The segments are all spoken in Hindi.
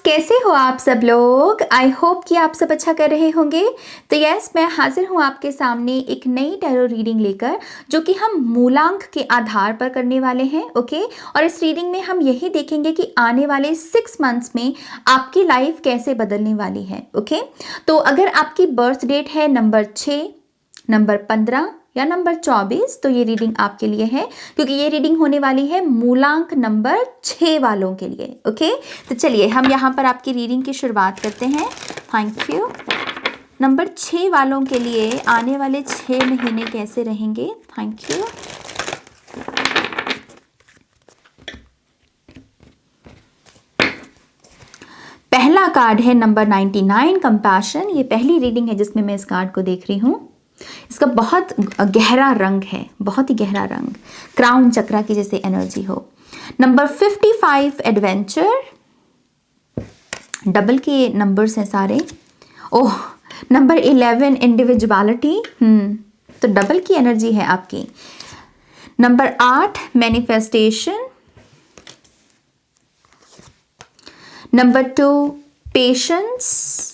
कैसे हो आप सब लोग। आई होप कि आप सब अच्छा कर रहे होंगे। तो यस, मैं हाजिर हूँ आपके सामने एक नई टैरो रीडिंग लेकर, जो कि हम मूलांक के आधार पर करने वाले हैं। ओके, और इस रीडिंग में हम यही देखेंगे कि आने वाले 6 मंथ्स में आपकी लाइफ कैसे बदलने वाली है। ओके, तो अगर आपकी बर्थ डेट है नंबर 6, नंबर 15 या नंबर 24, तो ये रीडिंग आपके लिए है, क्योंकि ये रीडिंग होने वाली है मूलांक नंबर 6 वालों के लिए। ओके, तो चलिए हम यहाँ पर आपकी रीडिंग की शुरुआत करते हैं। Thank you. नंबर 6 वालों के लिए आने वाले 6 महीने कैसे रहेंगे। Thank you. पहला कार्ड है नंबर 99, कंपैशन। ये पहली रीडिंग है जिसमें मैं इस कार्ड को देख रही हूँ। इसका बहुत गहरा रंग है, बहुत ही गहरा रंग, क्राउन चक्रा की जैसे एनर्जी हो। Number 55, adventure. डबल के नंबर्स हैं सारे। ओह, नंबर 11, इंडिविजुअलिटी। तो डबल की एनर्जी है आपकी। Number 8, manifestation. Number 2, patience.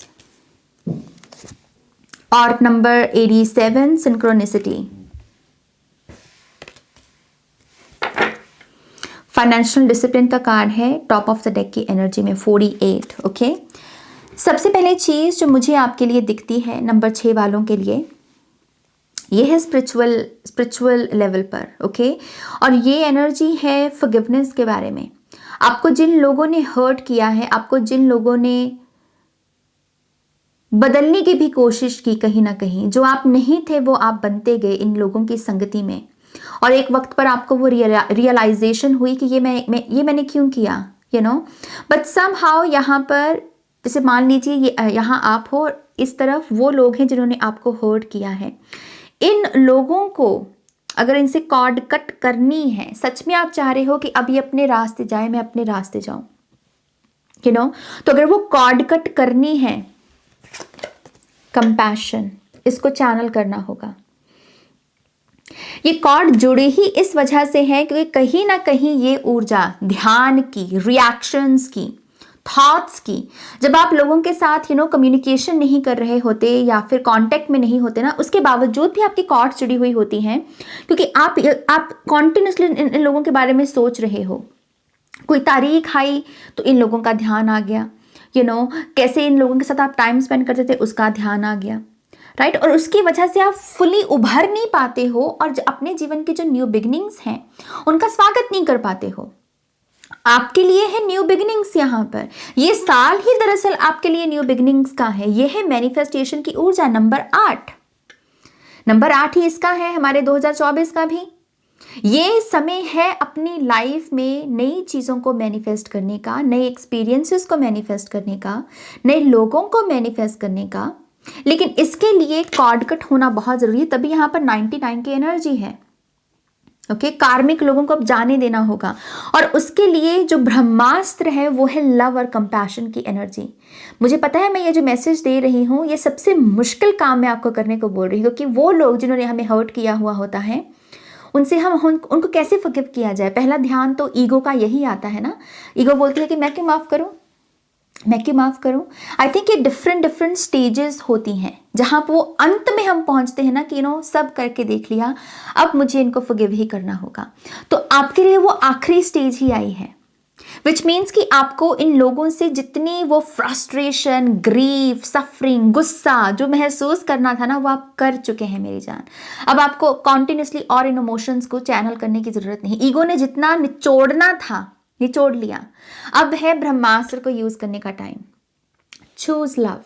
और नंबर 87, सिंक्रोनिसिटी। फाइनेंशियल डिसिप्लिन का कार्ड है टॉप ऑफ द डेक की एनर्जी में 48। ओके, सबसे पहले चीज जो मुझे आपके लिए दिखती है नंबर 6 वालों के लिए, ये है स्पिरिचुअल लेवल पर। ओके, और ये एनर्जी है फॉरगिवनेस के बारे में। आपको जिन लोगों ने हर्ट किया है, आपको जिन लोगों ने बदलने की भी कोशिश की, कहीं ना कहीं जो आप नहीं थे वो आप बनते गए इन लोगों की संगति में, और एक वक्त पर आपको वो रियलाइजेशन हुई कि ये मैंने क्यों किया, यू नो। बट समहाउ यहाँ पर जैसे मान लीजिए यहाँ आप हो, इस तरफ वो लोग हैं जिन्होंने आपको हर्ट किया है। इन लोगों को अगर इनसे कॉर्ड कट करनी है, सच में आप चाह रहे हो कि अब ये अपने रास्ते जाए, मैं अपने रास्ते जाऊं, यू नो, तो अगर वो कॉर्ड कट करनी है, कंपैशन, इसको चैनल करना होगा। ये कॉर्ड जुड़े ही इस वजह से है क्योंकि कहीं ना कहीं ये ऊर्जा ध्यान की, रिएक्शंस की, थॉट्स की, जब आप लोगों के साथ कम्युनिकेशन नहीं कर रहे होते या फिर कांटेक्ट में नहीं होते ना, उसके बावजूद भी आपकी कॉर्ड्स जुड़ी हुई होती हैं, क्योंकि आप कॉन्टिन्यूसली इन लोगों के बारे में सोच रहे हो। कोई तारीख आई तो इन लोगों का ध्यान आ गया, कैसे इन लोगों के साथ आप टाइम स्पेंड करते थे उसका ध्यान आ गया, राइट। और उसकी वजह से आप फुली उभर नहीं पाते हो और अपने जीवन की जो न्यू बिगिनिंग्स हैं उनका स्वागत नहीं कर पाते हो। आपके लिए है न्यू बिगिनिंग्स। यहाँ पर ये साल ही दरअसल आपके लिए न्यू बिगिनिंग्स का है। ये है मैनिफेस्टेशन की ऊर्जा। नंबर 8 ही इसका है, हमारे 2024 का भी। ये समय है अपनी लाइफ में नई चीज़ों को मैनिफेस्ट करने का, नए एक्सपीरियंसेस को मैनिफेस्ट करने का, नए लोगों को मैनिफेस्ट करने का। लेकिन इसके लिए कॉर्ड कट होना बहुत जरूरी है, तभी यहाँ पर 99 की एनर्जी है। ओके, कार्मिक लोगों को अब जाने देना होगा, और उसके लिए जो ब्रह्मास्त्र है वो है लव और कंपैशन की एनर्जी। मुझे पता है मैं ये जो मैसेज दे रही हूँ ये सबसे मुश्किल काम मैं आपको करने को बोल रही हूँ, क्योंकि वो लोग जिन्होंने हमें हर्ट किया हुआ होता है उनसे उनको कैसे फॉरगिव किया जाए। पहला ध्यान तो ईगो का यही आता है ना। ईगो बोलती है कि मैं क्यों माफ़ करूं, मैं क्यों माफ़ करूं। आई थिंक ये डिफरेंट स्टेजेस होती हैं जहां वो अंत में हम पहुंचते हैं ना कि सब करके देख लिया, अब मुझे इनको फॉरगिव ही करना होगा। तो आपके लिए वो आखिरी स्टेज ही आई है, विच मीन्स कि आपको इन लोगों से जितनी वो फ्रस्ट्रेशन, ग्रीफ, सफरिंग, गुस्सा जो महसूस करना था ना वो आप कर चुके हैं मेरी जान। अब आपको कॉन्टिन्यूसली और इन इमोशंस को चैनल करने की जरूरत नहीं। ईगो ने जितना निचोड़ना था निचोड़ लिया। अब है ब्रह्मास्त्र को यूज करने का टाइम। चूज लव,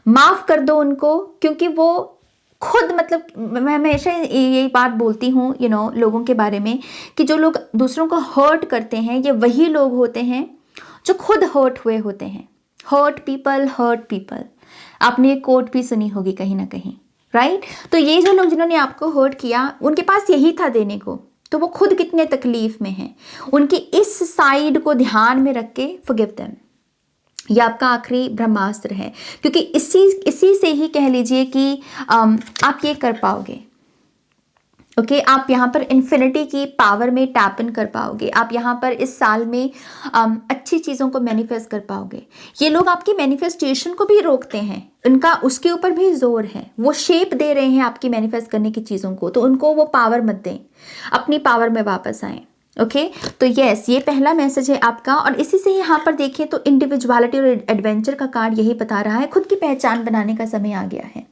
माफ कर दो उनको, क्योंकि वो खुद, मतलब मैं हमेशा यही बात बोलती हूँ लोगों के बारे में कि जो लोग दूसरों को हर्ट करते हैं ये वही लोग होते हैं जो खुद हर्ट हुए होते हैं। हर्ट पीपल, आपने ये कोट भी सुनी होगी कहीं ना कहीं, राइट। तो ये जो लोग जिन्होंने आपको हर्ट किया उनके पास यही था देने को, तो वो खुद कितने तकलीफ में हैं। उनकी इस साइड को ध्यान में रख के फॉरगिव देम। ये आपका आखिरी ब्रह्मास्त्र है, क्योंकि इसी से ही कह लीजिए कि आप ये कर पाओगे। ओके आप यहाँ पर इन्फिनिटी की पावर में टैप इन कर पाओगे। आप यहाँ पर इस साल में अच्छी चीज़ों को मैनिफेस्ट कर पाओगे। ये लोग आपकी मैनिफेस्टेशन को भी रोकते हैं, उनका उसके ऊपर भी जोर है, वो शेप दे रहे हैं आपकी मैनिफेस्ट करने की चीज़ों को, तो उनको वो पावर मत दें, अपनी पावर में वापस आएँ। ओके तो यस ये पहला मैसेज है आपका। और इसी से यहाँ पर देखिए तो इंडिविजुअलिटी और एडवेंचर का कार्ड यही बता रहा है, खुद की पहचान बनाने का समय आ गया है।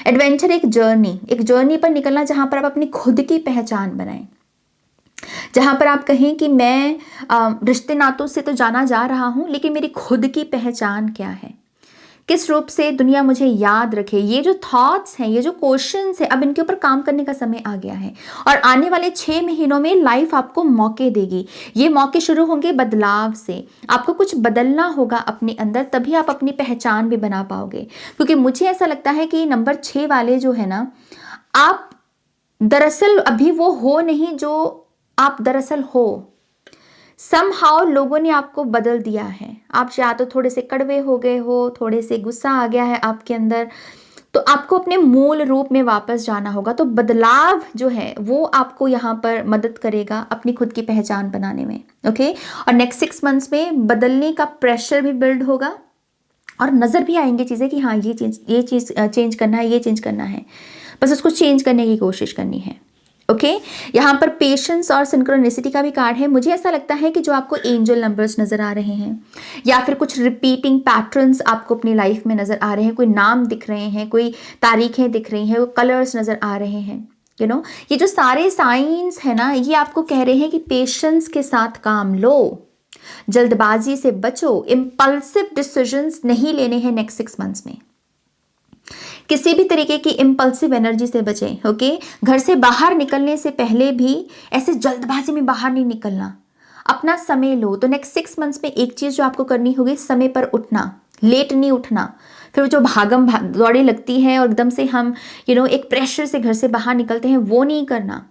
एडवेंचर एक जर्नी पर निकलना जहां पर आप अपनी खुद की पहचान बनाएं, जहां पर आप कहें कि मैं रिश्ते नातों से तो जाना जा रहा हूं, लेकिन मेरी खुद की पहचान क्या है, किस रूप से दुनिया मुझे याद रखे। ये जो थॉट्स हैं, ये जो क्वेश्चंस हैं, अब इनके ऊपर काम करने का समय आ गया है। और आने वाले 6 महीनों में लाइफ आपको मौके देगी। ये मौके शुरू होंगे बदलाव से, आपको कुछ बदलना होगा अपने अंदर, तभी आप अपनी पहचान भी बना पाओगे। क्योंकि मुझे ऐसा लगता है कि नंबर 6 वाले जो है ना, आप दरअसल अभी वो हो नहीं जो आप दरअसल हो। समहाउ लोगों ने आपको बदल दिया है। आप या तो थोड़े से कड़वे हो गए हो, थोड़े से गुस्सा आ गया है आपके अंदर, तो आपको अपने मूल रूप में वापस जाना होगा। तो बदलाव जो है वो आपको यहाँ पर मदद करेगा अपनी खुद की पहचान बनाने में। ओके और नेक्स्ट 6 मंथ्स में बदलने का प्रेशर भी बिल्ड होगा और नज़र भी आएंगी चीज़ें कि हाँ ये चीज़ चेंज करना है, ये चेंज करना है, बस उसको चेंज करने की कोशिश करनी है। ओके यहाँ पर पेशेंस और सिंक्रोनिसिटी का भी कार्ड है। मुझे ऐसा लगता है कि जो आपको एंजल नंबर्स नज़र आ रहे हैं या फिर कुछ रिपीटिंग पैटर्न्स आपको अपनी लाइफ में नज़र आ रहे हैं, कोई नाम दिख रहे हैं, कोई तारीखें दिख रही हैं, कलर्स नज़र आ रहे हैं, ये जो सारे साइंस है ना, ये आपको कह रहे हैं कि पेशेंस के साथ काम लो, जल्दबाजी से बचो, इम्पल्सिव डिसीजंस नहीं लेने हैं नेक्स्ट 6 मंथ्स में। किसी भी तरीके की इम्पल्सिव एनर्जी से बचें। ओके घर से बाहर निकलने से पहले भी ऐसे जल्दबाजी में बाहर नहीं निकलना, अपना समय लो। तो नेक्स्ट 6 मंथ्स में एक चीज़ जो आपको करनी होगी, समय पर उठना, लेट नहीं उठना। फिर जो भागम दौड़ी लगती है और एकदम से हम एक प्रेशर से घर से बाहर निकलते हैं, वो नहीं करना।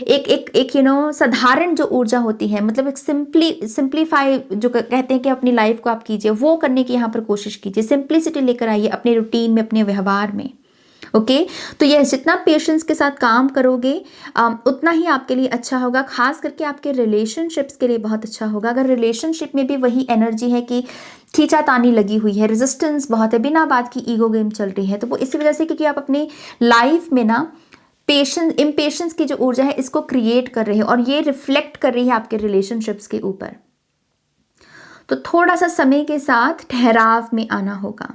एक साधारण जो ऊर्जा होती है, मतलब एक सिंप्लीफाई जो कहते हैं कि अपनी लाइफ को आप कीजिए, वो करने की यहाँ पर कोशिश कीजिए। सिंप्लिसिटी लेकर आइए अपने रूटीन में, अपने व्यवहार में। ओके तो यह जितना पेशेंस के साथ काम करोगे उतना ही आपके लिए अच्छा होगा, खास करके आपके रिलेशनशिप्स के लिए बहुत अच्छा होगा। अगर रिलेशनशिप में भी वही एनर्जी है कि खींचातानी लगी हुई है, रेजिस्टेंस बहुत है, बिना बात की ईगो गेम चल रही है, तो वो इसी वजह से क्योंकि आप अपनी लाइफ में ना इम्पेशेंस की जो ऊर्जा है इसको क्रिएट कर रहे हैं और ये रिफ्लेक्ट कर रही है आपके रिलेशनशिप्स के ऊपर। तो थोड़ा सा समय के साथ ठहराव में आना होगा।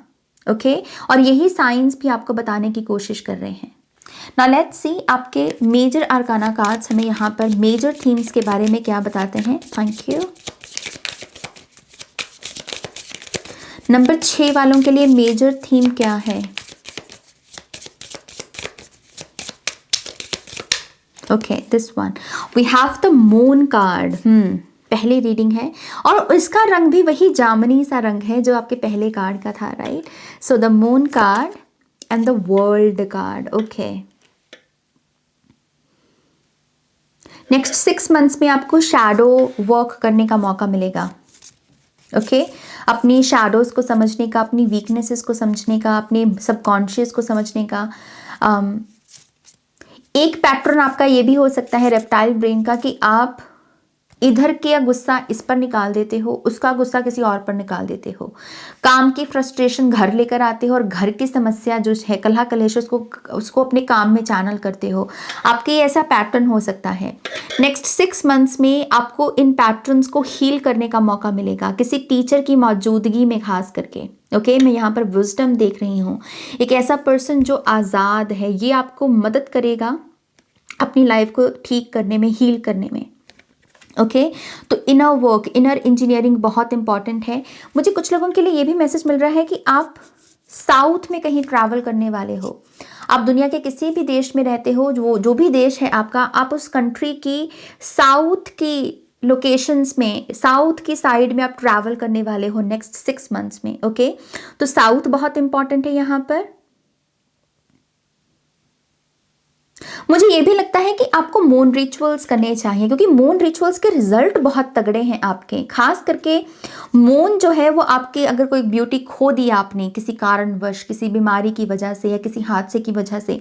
ओके और यही साइंस भी आपको बताने की कोशिश कर रहे हैं। नाउ लेट्स सी आपके मेजर आर्काना कार्ड्स हमें यहाँ पर मेजर थीम्स के बारे में क्या बताते हैं। Thank you. नंबर 6 वालों के लिए मेजर थीम क्या है? Okay this one we have the moon card. पहली रीडिंग है और इसका रंग भी वही जामुनी सा रंग है जो आपके पहले कार्ड का था, right? So the moon card and the world card. Okay next 6 months में आपको शैडो वर्क करने का मौका मिलेगा। ओके अपनी शैडोज को समझने का, अपनी वीकनेसेस को समझने का, अपने सबकॉन्शियस को समझने का। एक पैटर्न आपका ये भी हो सकता है रेप्टाइल ब्रेन का कि आप इधर का गुस्सा इस पर निकाल देते हो, उसका गुस्सा किसी और पर निकाल देते हो, काम की फ्रस्ट्रेशन घर लेकर आते हो और घर की समस्या जो है कलह कलेश उसको अपने काम में चैनल करते हो। आपके ऐसा पैटर्न हो सकता है। नेक्स्ट 6 मंथ्स में आपको इन पैटर्न्स को हील करने का मौका मिलेगा किसी टीचर की मौजूदगी में, खास करके। ओके मैं यहाँ पर विजडम देख रही हूँ, एक ऐसा पर्सन जो आज़ाद है, ये आपको मदद करेगा अपनी लाइफ को ठीक करने में, हील करने में। ओके तो इनर वर्क, इनर इंजीनियरिंग बहुत इंपॉर्टेंट है। मुझे कुछ लोगों के लिए ये भी मैसेज मिल रहा है कि आप साउथ में कहीं ट्रैवल करने वाले हो। आप दुनिया के किसी भी देश में रहते हो, जो भी देश है आपका, आप उस कंट्री की साउथ की लोकेशंस में, साउथ की साइड में आप ट्रैवल करने वाले हो नेक्स्ट 6 मंथ्स में। ओके तो साउथ बहुत इंपॉर्टेंट है यहाँ पर। मुझे ये भी लगता है कि आपको मून रिचुअल्स करने चाहिए, क्योंकि मून रिचुअल्स के रिजल्ट बहुत तगड़े हैं आपके। खास करके मून जो है वो आपके, अगर कोई ब्यूटी खो दी आपने किसी कारणवश, किसी बीमारी की वजह से या किसी हादसे की वजह से,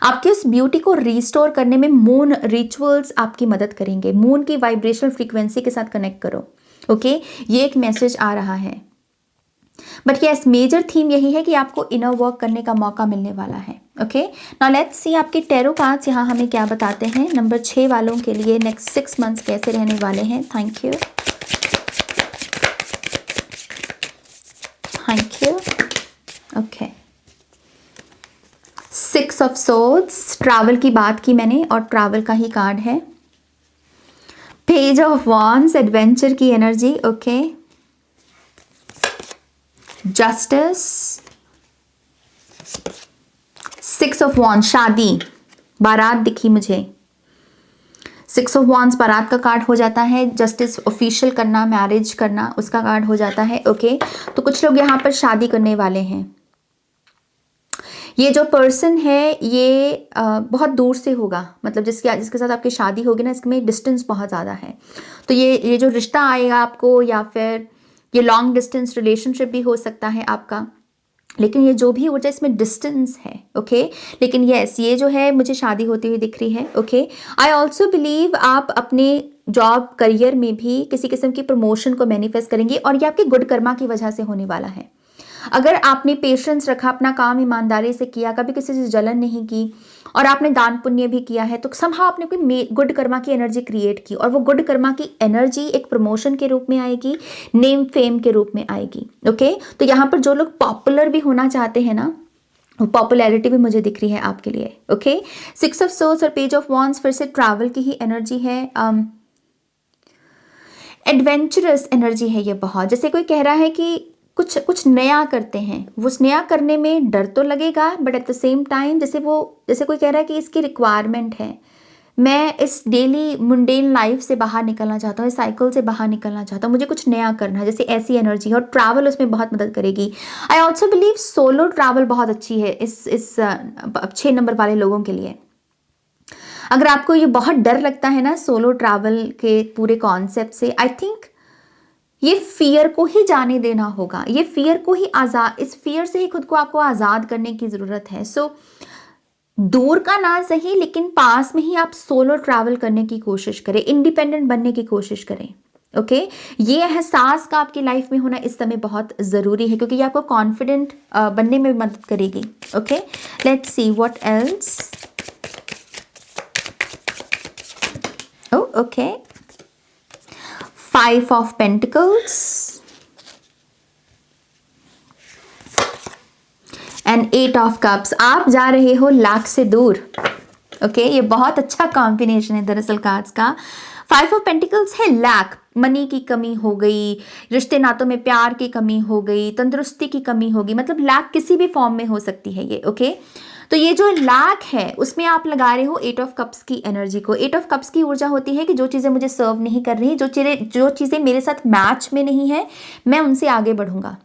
आपके उस ब्यूटी को रिस्टोर करने में मून रिचुअल्स आपकी मदद करेंगे। मून की वाइब्रेशनल फ्रीक्वेंसी के साथ कनेक्ट करो। ओके, ये एक मैसेज आ रहा है। बट यस, मेजर थीम यही है कि आपको इनर वर्क करने का मौका मिलने वाला है। ओके, नाउ लेट्स सी आपके टैरो कार्ड्स यहाँ हमें क्या बताते हैं नंबर 6 वालों के लिए नेक्स्ट 6 मंथ्स कैसे रहने वाले हैं। Thank you, thank you. Okay, 6 of swords, travel की बात की मैंने और ट्रैवल का ही कार्ड है। पेज ऑफ वॉन्ड्स, एडवेंचर की energy. Okay, justice, 6 of wands, शादी, बारात दिखी मुझे। 6 ऑफ वॉन्ड्स बारात का कार्ड हो जाता है। जस्टिस, ऑफिशियल करना, मैरिज करना, उसका कार्ड हो जाता है। ओके, तो कुछ लोग यहाँ पर शादी करने वाले हैं। ये जो पर्सन है ये बहुत दूर से होगा, मतलब जिसके साथ आपकी शादी होगी ना, इसमें डिस्टेंस बहुत ज़्यादा है। तो ये जो रिश्ता आएगा आपको, या फिर ये लॉन्ग डिस्टेंस रिलेशनशिप भी हो सकता है आपका, लेकिन ये जो भी ऊर्जा इसमें डिस्टेंस है। ओके, लेकिन यस, ये जो है मुझे शादी होती हुई दिख रही है। ओके, आई ऑल्सो बिलीव आप अपने जॉब करियर में भी किसी किस्म की प्रमोशन को मैनिफेस्ट करेंगे, और ये आपकी गुड कर्मा की वजह से होने वाला है। अगर आपने पेशेंस रखा, अपना काम ईमानदारी से किया, कभी किसी से जलन नहीं की, और आपने दान पुण्य भी किया है, तो समहाउ आपने कोई गुड कर्मा की एनर्जी क्रिएट की, और वो गुड कर्मा की एनर्जी एक प्रमोशन के रूप में आएगी, नेम फेम के रूप में आएगी। ओके, तो यहाँ पर जो लोग पॉपुलर भी होना चाहते हैं ना, पॉपुलैरिटी भी मुझे दिख रही है आपके लिए। ओके, 6 ऑफ सोर्ड्स और पेज ऑफ वॉन्ड्स फिर से ट्रैवल की ही एनर्जी है। एडवेंचरस एनर्जी है ये बहुत, जैसे कोई कह रहा है कि कुछ नया करते हैं। वो उस नया करने में डर तो लगेगा, but at the same time जैसे कोई कह रहा है कि इसकी रिक्वायरमेंट है, मैं इस डेली मुंडेन लाइफ से बाहर निकलना चाहता हूँ, इस साइकिल से बाहर निकलना चाहता हूँ, मुझे कुछ नया करना है, जैसे ऐसी एनर्जी है। और ट्रैवल उसमें बहुत मदद करेगी। I also believe solo travel बहुत अच्छी है इस 6 नंबर वाले लोगों के लिए। अगर आपको ये बहुत डर लगता है ना सोलो ट्रैवल के पूरे कॉन्सेप्ट से, आई थिंक ये फियर को ही जाने देना होगा। ये फियर को ही इस फियर से ही खुद को आपको आज़ाद करने की ज़रूरत है। सो दूर का ना सही, लेकिन पास में ही आप सोलो ट्रैवल करने की कोशिश करें, इंडिपेंडेंट बनने की कोशिश करें। ओके, ये एहसास का आपकी लाइफ में होना इस समय बहुत ज़रूरी है, क्योंकि ये आपको कॉन्फिडेंट बनने में मदद करेगी। Okay, let's see what else. Okay, 5 of pentacles and 8 of cups. आप जा रहे हो लाख से दूर। ओके, ये बहुत अच्छा कॉम्बिनेशन है दरअसल कार्ड्स का। 5 ऑफ पेंटिकल्स है लैक, मनी की कमी हो गई, रिश्ते नातों में प्यार की कमी हो गई, तंदुरुस्ती की कमी होगी, मतलब लैक किसी भी फॉर्म में हो सकती है ये। ओके, तो ये जो लैक है उसमें आप लगा रहे हो 8 ऑफ कप्स की एनर्जी को। 8 ऑफ कप्स की ऊर्जा होती है कि जो चीज़ें मुझे सर्व नहीं कर रही, जो चीज़ें मेरे साथ मैच में नहीं है, मैं उनसे आगे बढ़ूंगा।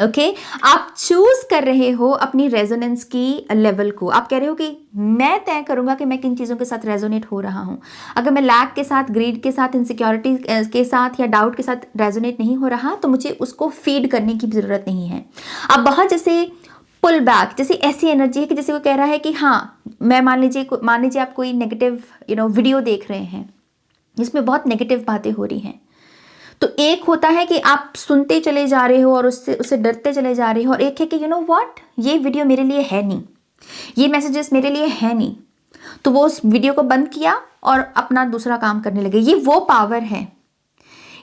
ओके, आप चूज कर रहे हो अपनी रेजोनेंस की लेवल को। आप कह रहे हो कि मैं तय करूंगा कि मैं किन चीज़ों के साथ रेजोनेट हो रहा हूं। अगर मैं लैक के साथ, ग्रीड के साथ, इनसिक्योरिटी के साथ या डाउट के साथ रेजोनेट नहीं हो रहा, तो मुझे उसको फीड करने की ज़रूरत नहीं है। अब बहुत जैसे पुल बैक, जैसे ऐसी एनर्जी है कि जैसे वो कह रहा है कि हाँ, मैं मान लीजिए आप कोई नेगेटिव वीडियो देख रहे हैं जिसमें बहुत नेगेटिव बातें हो रही हैं, तो एक होता है कि आप सुनते चले जा रहे हो और उससे डरते चले जा रहे हो, और एक है कि यू नो व्हाट, ये वीडियो मेरे लिए है नहीं, ये मैसेजेस मेरे लिए है नहीं, तो वो उस वीडियो को बंद किया और अपना दूसरा काम करने लगे। ये वो पावर है,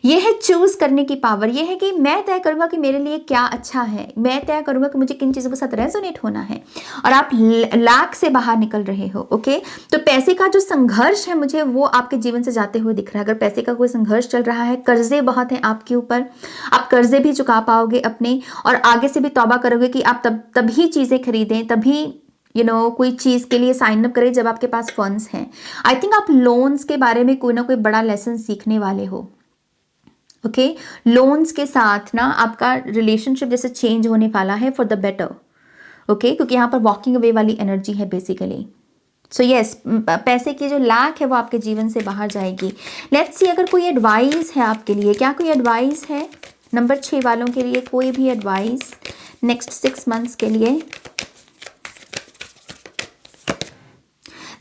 ये है चूज करने की पावर। ये है कि मैं तय करूंगा कि मेरे लिए क्या अच्छा है, मैं तय करूंगा कि मुझे किन चीज़ों के साथ रेजोनेट होना है, और आप लैक से बाहर निकल रहे हो। ओके, तो पैसे का जो संघर्ष है मुझे वो आपके जीवन से जाते हुए दिख रहा है। अगर पैसे का कोई संघर्ष चल रहा है, कर्जे बहुत हैं आपके ऊपर, आप कर्जे भी चुका पाओगे अपने, और आगे से भी तौबा करोगे कि आप तभी चीज़ें खरीदें, तभी कोई चीज़ के लिए साइन अप करें जब आपके पास फंड्स हैं। आई थिंक आप लोन्स के बारे में कोई ना कोई बड़ा लेसन सीखने वाले हो। ओके, लोन्स के साथ ना आपका रिलेशनशिप जैसे चेंज होने वाला है फॉर द बेटर। ओके, क्योंकि यहाँ पर वॉकिंग अवे वाली एनर्जी है बेसिकली। सो यस, पैसे की जो लैक है वो आपके जीवन से बाहर जाएगी। लेट्स सी अगर कोई एडवाइस है आपके लिए, क्या कोई एडवाइस है नंबर 6 वालों के लिए? कोई भी एडवाइस नेक्स्ट 6 मंथ्स के लिए?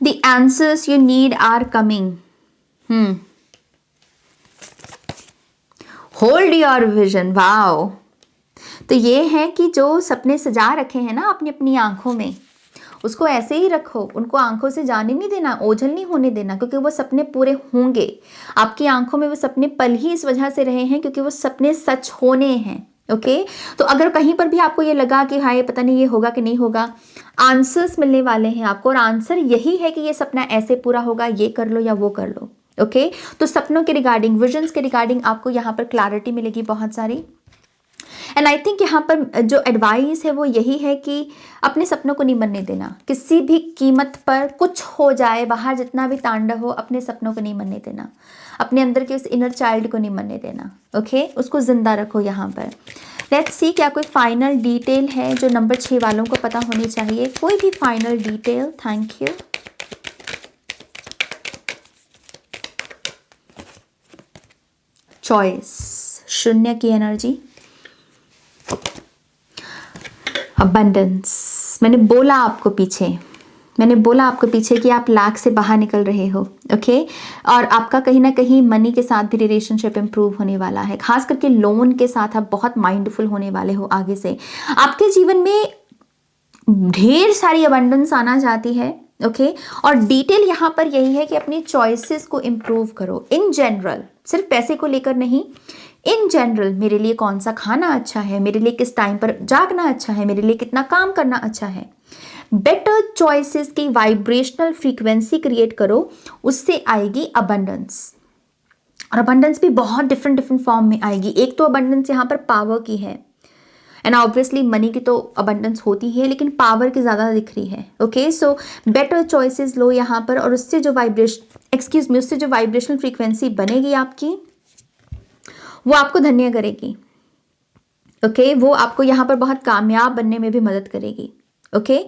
The answers you need are coming. Hold your vision. Wow, तो ये है कि जो सपने सजा रखे हैं ना अपनी अपनी आंखों में, उसको ऐसे ही रखो, उनको आंखों से जाने नहीं देना, ओझल नहीं होने देना, क्योंकि वो सपने पूरे होंगे। आपकी आंखों में वो सपने पल ही इस वजह से रहे हैं क्योंकि वो सपने सच होने हैं। ओके, तो अगर कहीं पर भी आपको ये लगा कि हाँ ये पता नहीं ये होगा कि नहीं होगा, आंसर्स मिलने वाले हैं आपको, और आंसर यही है कि ये सपना ऐसे पूरा होगा, ये कर लो या वो कर लो। ओके, तो सपनों के रिगार्डिंग, विजन्स के रिगार्डिंग आपको यहाँ पर क्लैरिटी मिलेगी बहुत सारी। एंड आई थिंक यहाँ पर जो एडवाइस है वो यही है कि अपने सपनों को नहीं मरने देना, किसी भी कीमत पर कुछ हो जाए, बाहर जितना भी तांडव हो, अपने सपनों को नहीं मरने देना, अपने अंदर के उस इनर चाइल्ड को नहीं मरने देना। ओके, उसको जिंदा रखो यहाँ पर। लेट्स सी क्या कोई फाइनल डिटेल है जो नंबर 6 वालों को पता होनी चाहिए? कोई भी final detail? Thank you. Choice, शून्य की एनर्जी, अबंडेंस। मैंने बोला आपको पीछे कि आप लैक से बाहर निकल रहे हो। ओके, और आपका कहीं ना कहीं मनी के साथ भी रिलेशनशिप इंप्रूव होने वाला है, खास करके लोन के साथ आप बहुत माइंडफुल होने वाले हो। आगे से आपके जीवन में ढेर सारी अबंडेंस आना चाहती है। ओके, और डिटेल यहाँ पर यही है कि अपनी चॉइसेस को इम्प्रूव करो इन जनरल, सिर्फ पैसे को लेकर नहीं, इन जनरल। मेरे लिए कौन सा खाना अच्छा है, मेरे लिए किस टाइम पर जागना अच्छा है, मेरे लिए कितना काम करना अच्छा है। बेटर चॉइसेस की वाइब्रेशनल फ्रीक्वेंसी क्रिएट करो, उससे आएगी अबंडेंस। और अबंडेंस भी बहुत डिफरेंट फॉर्म में आएगी। एक तो अबंडेंस यहाँ पर पावर की है, एंड ऑब्वियसली मनी की तो अबंडेंस होती है, लेकिन पावर की ज़्यादा दिख रही है। ओके, सो बेटर चॉइसेस लो यहाँ पर, और उससे जो उससे जो वाइब्रेशनल फ्रीक्वेंसी बनेगी आपकी, वो आपको धन्य करेगी। ओके, वो आपको यहाँ पर बहुत कामयाब बनने में भी मदद करेगी। ओके,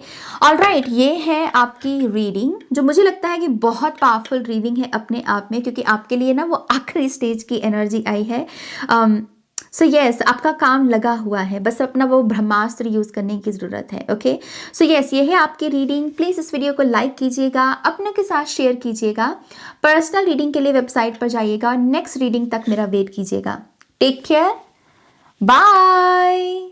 ऑलराइट, ये है आपकी रीडिंग, जो मुझे लगता है कि बहुत पावरफुल रीडिंग है अपने आप में, क्योंकि आपके लिए ना वो आखिरी स्टेज की एनर्जी आई है। सो यस, आपका काम लगा हुआ है, बस अपना वो ब्रह्मास्त्र यूज़ करने की ज़रूरत है। ओके, सो यस, ये है आपकी रीडिंग। प्लीज़ इस वीडियो को लाइक कीजिएगा, अपनों के साथ शेयर कीजिएगा। पर्सनल रीडिंग के लिए वेबसाइट पर जाइएगा, नेक्स्ट रीडिंग तक मेरा वेट कीजिएगा। Take care, bye.